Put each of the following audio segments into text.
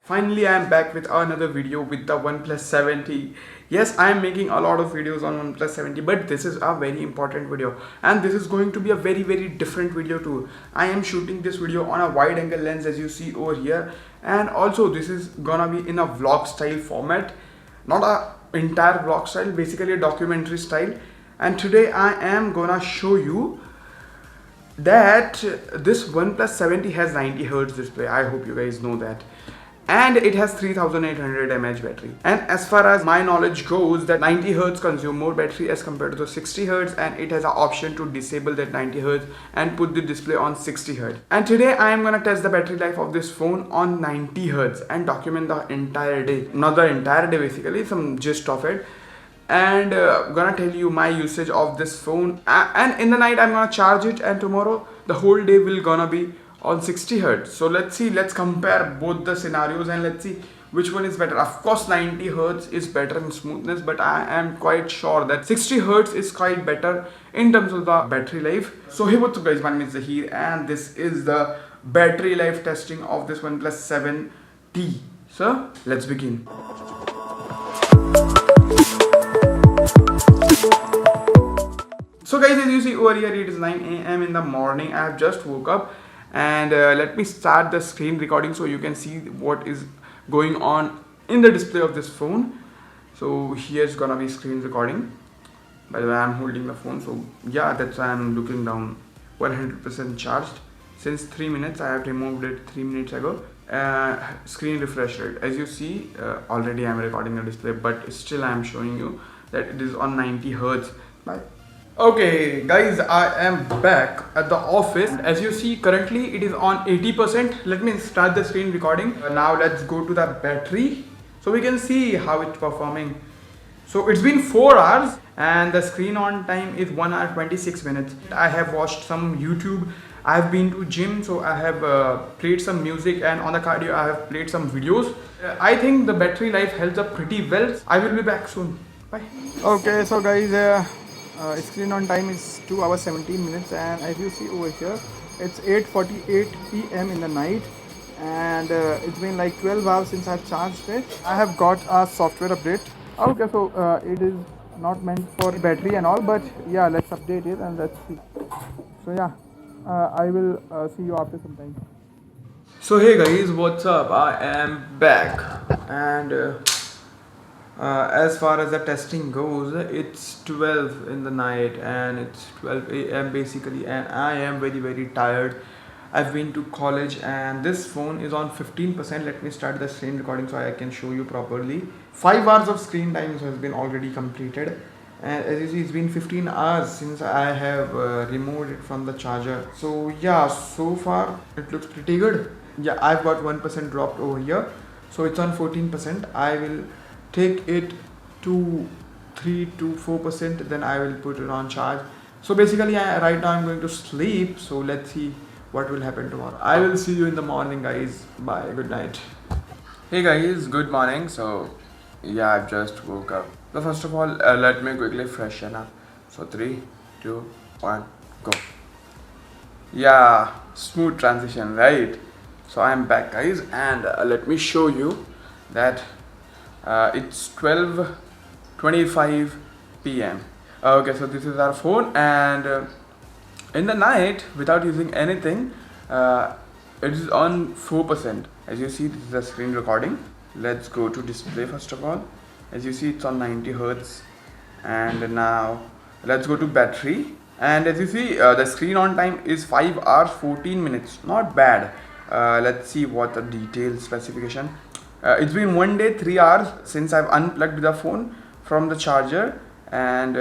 Finally, I am back with another video with the OnePlus 70. Yes, I am making a lot of videos on OnePlus 70, but this is a very important video and this is going to be a very different video too. I am shooting this video on a wide angle lens as you see over here, and also this is gonna be in a vlog style format, not a entire vlog style, basically a documentary style. And today I am gonna show you that this OnePlus 70 has 90Hz display. I hope you guys know that. And it has 3800 mAh battery. And as far as my knowledge goes, that 90Hz consume more battery as compared to the 60Hz, and it has an option to disable that 90Hz and put the display on 60Hz. And today I am gonna test the battery life of this phone on 90Hz and document the entire day. Not the entire day, basically, some gist of it. And gonna tell you my usage of this phone, and in the night I'm gonna charge it, and tomorrow the whole day will gonna be on 60Hz. So let's compare both the scenarios and let's see which one is better. Of course 90Hz is better in smoothness, but I am quite sure that 60Hz is quite better in terms of the battery life. So hey, what's up guys, my name is Zahir and this is the battery life testing of this OnePlus 7T. So let's begin. So guys, as you see over here, it is 9 AM in the morning. I have just woke up, and let me start the screen recording so you can see what is going on in the display of this phone. So here's gonna be screen recording. By the way, I'm holding the phone, so yeah, that's why I'm looking down. 100% charged since 3 minutes. I have removed it 3 minutes ago. Screen refresh rate, as you see, already I'm recording the display, but still I'm showing you that it is on 90Hz. Bye. Okay guys, I am back at the office. As you see, currently it is on 80%. Let me start the screen recording. Now let's go to the battery so we can see how it's performing. So it's been 4 hours and the screen on time is 1 hour 26 minutes. I have watched some YouTube, I have been to gym, so I have played some music, and on the cardio I have played some videos. I think the battery life holds up pretty well. I will be back soon. Bye. Okay, so guys, screen on time is 2 hours 17 minutes, and as you see over here, it's 8:48 PM in the night, and it's been like 12 hours since I've charged it. I have got a software update. Okay, so it is not meant for battery and all, but yeah, let's update it and let's see. So yeah, I will see you after some time. So hey guys, what's up? I am back, and as far as the testing goes, it's 12 in the night and it's 12 AM basically, and I am very tired. I've been to college and this phone is on 15%. Let me start the screen recording so I can show you properly. 5 hours of screen time has been already completed, and as you see, it's been 15 hours since I have removed it from the charger. So yeah, so far it looks pretty good. Yeah, I've got 1% dropped over here, so it's on 14%. I will take it to 3 to 4%, then I will put it on charge. So basically right now I'm going to sleep, so let's see what will happen tomorrow. I will see you in the morning guys. Bye, good night. Hey guys, good morning. So yeah, I've just woke up. So first of all, let me quickly freshen up. So 3, 2, 1, go. Yeah, smooth transition, right? So I'm back guys, and let me show you that it's 12:25 PM. Okay, so this is our phone, and in the night, without using anything, it is on 4%. As you see, this is the screen recording. Let's go to display first of all. As you see, it's on 90Hz, and now let's go to battery. And as you see, the screen on time is 5 hours 14 minutes. Not bad. Let's see what the detailed specification. It's been 1 day 3 hours since I've unplugged the phone from the charger, and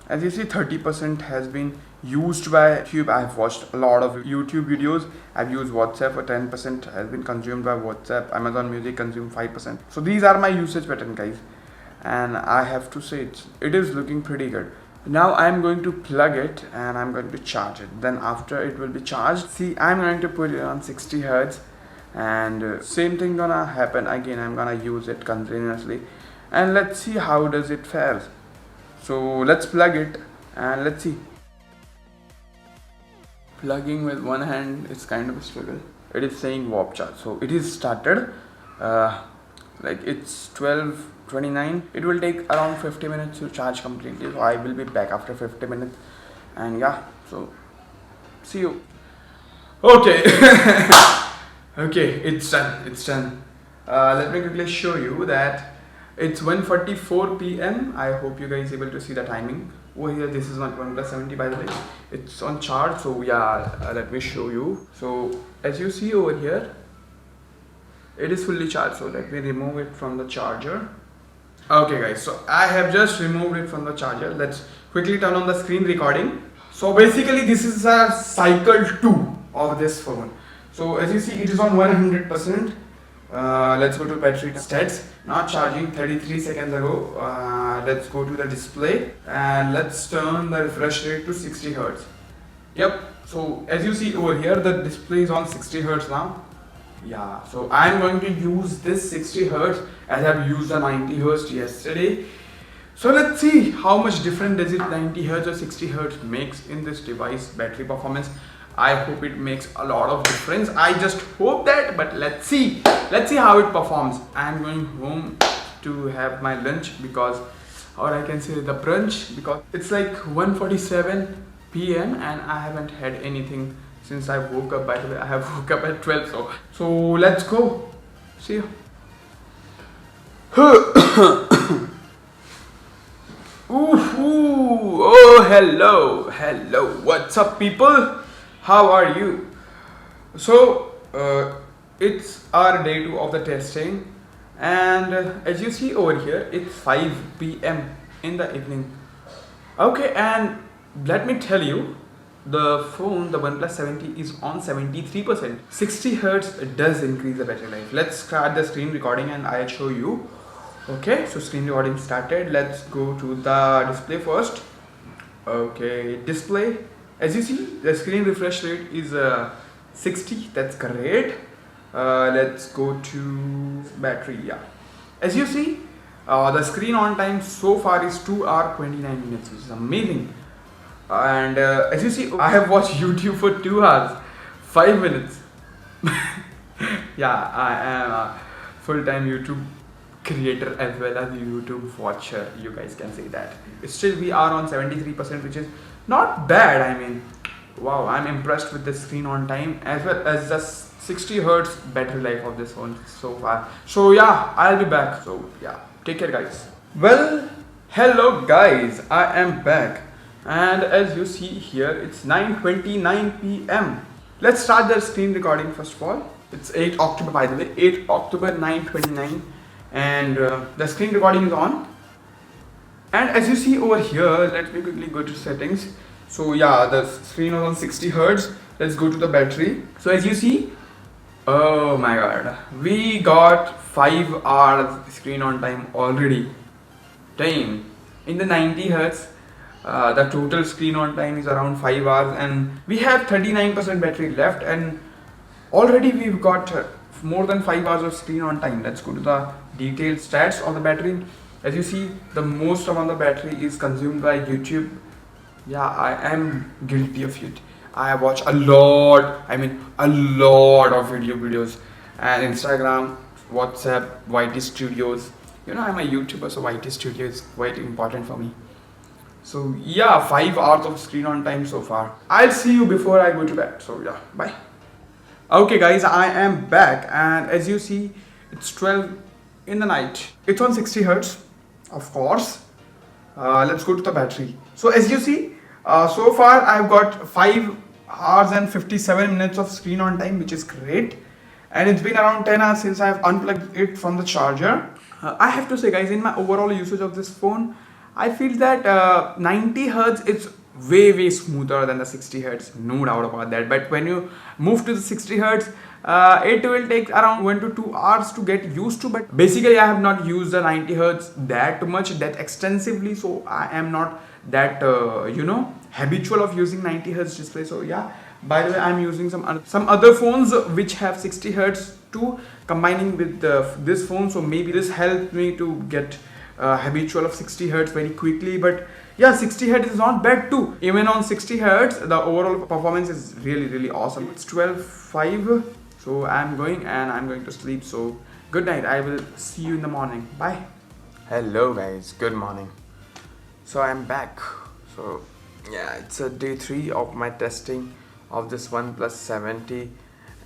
as you see, 30% has been used by YouTube. I've watched a lot of YouTube videos. I've used WhatsApp for 10% has been consumed by WhatsApp. Amazon Music consumed 5%. So these are my usage pattern guys, and I have to say it is looking pretty good. Now I'm going to plug it and I'm going to charge it. Then after it will be charged, see, I'm going to put it on 60Hz, and same thing gonna happen again. I'm gonna use it continuously, and let's see how does it fare. So let's plug it and let's see. Plugging with one hand is kind of a struggle. It is saying warp charge, so it is started. uh, like it's 12:29. It will take around 50 minutes to charge completely, so I will be back after 50 minutes. And yeah, so see you. Okay. Okay, it's done. Let me quickly show you that it's 1:44 p.m. I hope you guys able to see the timing over here. This is not OnePlus 70, by the way. It's on charge, so yeah, let me show you. So as you see over here, it is fully charged, so let me remove it from the charger. Okay guys, so I have just removed it from the charger. Let's quickly turn on the screen recording. So basically this is a cycle 2 of this phone. So as you see, it is on 100%. Let's go to battery stats. Not charging 33 seconds ago. Let's go to the display and let's turn the refresh rate to 60 Hz. Yep, so as you see over here, the display is on 60 Hz now. Yeah, so I'm going to use this 60 Hz as I've used the 90 Hz yesterday. So let's see how much different does it 90 Hz or 60 Hz makes in this device battery performance. I hope it makes a lot of difference. I just hope that, but let's see how it performs. I'm going home to have my lunch because, or I can say the brunch, because it's like 1:47 p.m. and I haven't had anything since I woke up. By the way, I have woke up at 12, so let's go. See you. Ooh, oh hello, what's up people? How are you? So it's our day 2 of the testing, and as you see over here, it's 5 p.m. in the evening. Okay, and let me tell you, the phone, the OnePlus 70 is on 73%. 60 Hz does increase the battery life. Let's start the screen recording and I'll show you. Okay, so screen recording started. Let's go to the display first. Okay, display. As you see, the screen refresh rate is 60. That's great. Let's go to battery. Yeah, as you see, the screen on time so far is 2 hours 29 minutes, which is amazing. And as you see, I have watched YouTube for 2 hours 5 minutes. Yeah, I am a full-time YouTube creator as well as YouTube watcher, you guys can say that. Still we are on 73%, which is not bad. I mean, wow, I'm impressed with the screen on time as well as the 60 Hz battery life of this phone so far. So yeah, I'll be back. So yeah, take care guys. Well, hello guys, I am back, and as you see here, it's 9:29 p.m. Let's start the screen recording first of all. It's 8 October, by the way, 8 October 9:29, and the screen recording is on. And as you see over here, let me quickly go to settings. So yeah, the screen is on 60 Hz. Let's go to the battery. So as you see, oh my god, we got 5 hours screen on time already. Damn. In the 90 Hz, the total screen on time is around 5 hours, and we have 39% battery left, and already we've got more than 5 hours of screen on time. Let's go to the detailed stats of the battery. As you see, the most amount of battery is consumed by YouTube. Yeah, I am guilty of it. I watch a lot of videos, and Instagram, WhatsApp, YT Studios. You know, I'm a YouTuber, so YT Studio is quite important for me. So yeah, 5 hours of screen on time so far. I'll see you before I go to bed. So yeah, bye. Okay guys, I am back, and as you see, it's 12 in the night. It's on 60 Hz, of course. Let's go to the battery. So as you see, so far I've got 5 hours and 57 minutes of screen on time, which is great. And it's been around 10 hours since I've unplugged it from the charger. I have to say guys, in my overall usage of this phone, I feel that 90 Hz is way smoother than the 60 Hz, no doubt about that. But when you move to the 60 Hz, it will take around 1 to 2 hours to get used to. But basically I have not used the 90 Hz that much, that extensively, so I am not that habitual of using 90 Hz display. So yeah, by the way, I'm using some other phones which have 60 Hz too, combining with this phone, so maybe this helped me to get habitual of 60 Hz very quickly. But yeah, 60 Hz is not bad too. Even on 60 Hz, the overall performance is really awesome. It's 12:05, so I'm going to sleep. So Good night. I will see you in the morning. Bye. Hello guys, good morning. So I'm back. So yeah, it's a day 3 of my testing of this OnePlus 70,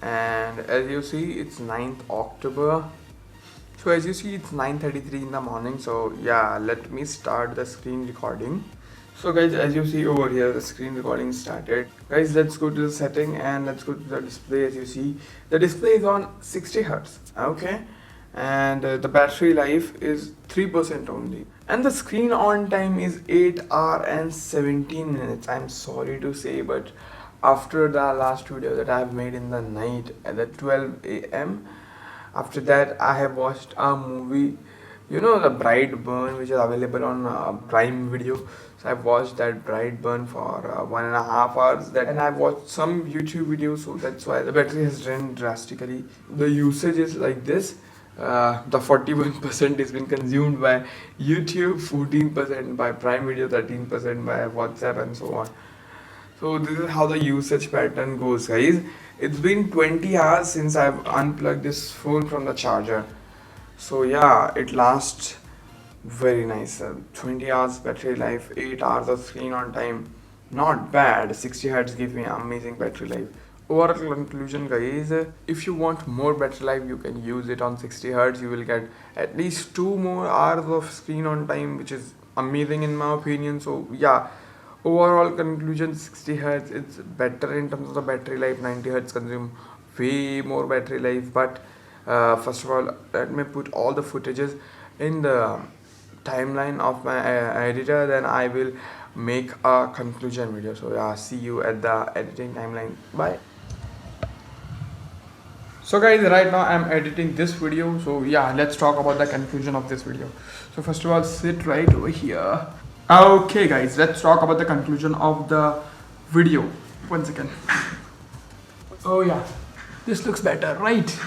and as you see it's 9th October. So as you see it's 9:33 in the morning. So yeah, let me start the screen recording. So guys, as you see over here, the screen recording started. Guys, let's go to the setting and let's go to the display. As you see, the display is on 60 Hertz. Okay, and the battery life is 3% only, and the screen on time is 8 hours and 17 minutes. I'm sorry to say, but after the last video that I have made in the night at the 12 a.m., after that I have watched a movie, you know, the Bright Burn, which is available on Prime Video. So I've watched that Bright Burn for 1.5 hours. And I've watched some YouTube videos, so that's why the battery has drained drastically. The usage is like this. The 41% has been consumed by YouTube, 14% by Prime Video, 13% by WhatsApp, and so on. So this is how the usage pattern goes, guys. It's been 20 hours since I've unplugged this phone from the charger. So yeah, it lasts very nice. 20 hours battery life, 8 hours of screen on time. Not bad. 60 Hz gives me amazing battery life. Overall conclusion, guys, if you want more battery life, you can use it on 60 Hz. You will get at least 2 more hours of screen on time, which is amazing in my opinion. So yeah, overall conclusion, 60 Hz it's better in terms of the battery life. 90 Hz consume way more battery life. But first of all, let me put all the footages in the timeline of my editor, then I will make a conclusion video. So yeah, see you at the editing timeline. Bye. So guys, right now I'm editing this video. So yeah, let's talk about the conclusion of this video. So first of all, sit right over here. Okay guys, let's talk about the conclusion of the video. 1 second. Oh yeah, this looks better, right?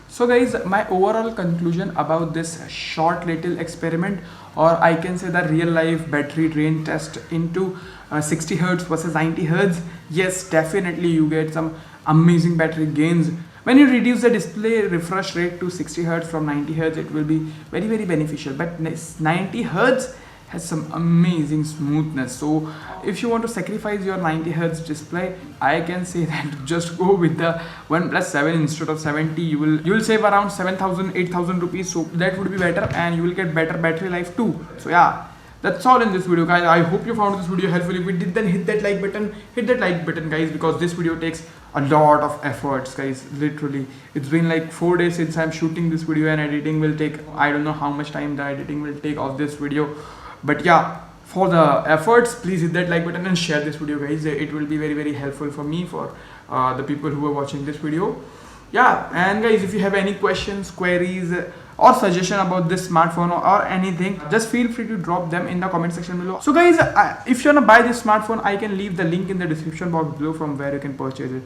So guys, my overall conclusion about this short little experiment, or I can say the real life battery drain test into 60 Hz versus 90 Hz. Yes, definitely you get some amazing battery gains. When you reduce the display refresh rate to 60 Hz from 90 Hz, it will be very beneficial. But 90 Hz has some amazing smoothness. So if you want to sacrifice your 90 Hz display, I can say that just go with the OnePlus 7 instead of 70. You will save around 7,000 8,000 rupees. So that would be better, and you will get better battery life too. So yeah, that's all in this video, guys. I hope you found this video helpful. If you did, then hit that like button, guys, because this video takes a lot of efforts, guys. Literally, it's been like 4 days since I'm shooting this video, and editing will take, I don't know how much time the editing will take of this video. But yeah, for the efforts, please hit that like button and share this video, guys. It will be very helpful for me, for the people who are watching this video. Yeah, and guys, if you have any questions, queries, or suggestion about this smartphone or anything, just feel free to drop them in the comment section below. So guys, if you wanna buy this smartphone, I can leave the link in the description box below from where you can purchase it.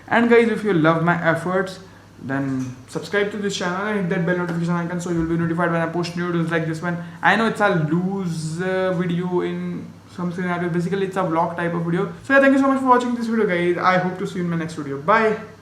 And guys, if you love my efforts, then subscribe to this channel and hit that bell notification icon, so you'll be notified when I post new videos like this one. I know it's a loose video in some scenarios. Basically, it's a vlog type of video. So yeah, thank you so much for watching this video, guys. I hope to see you in my next video. Bye.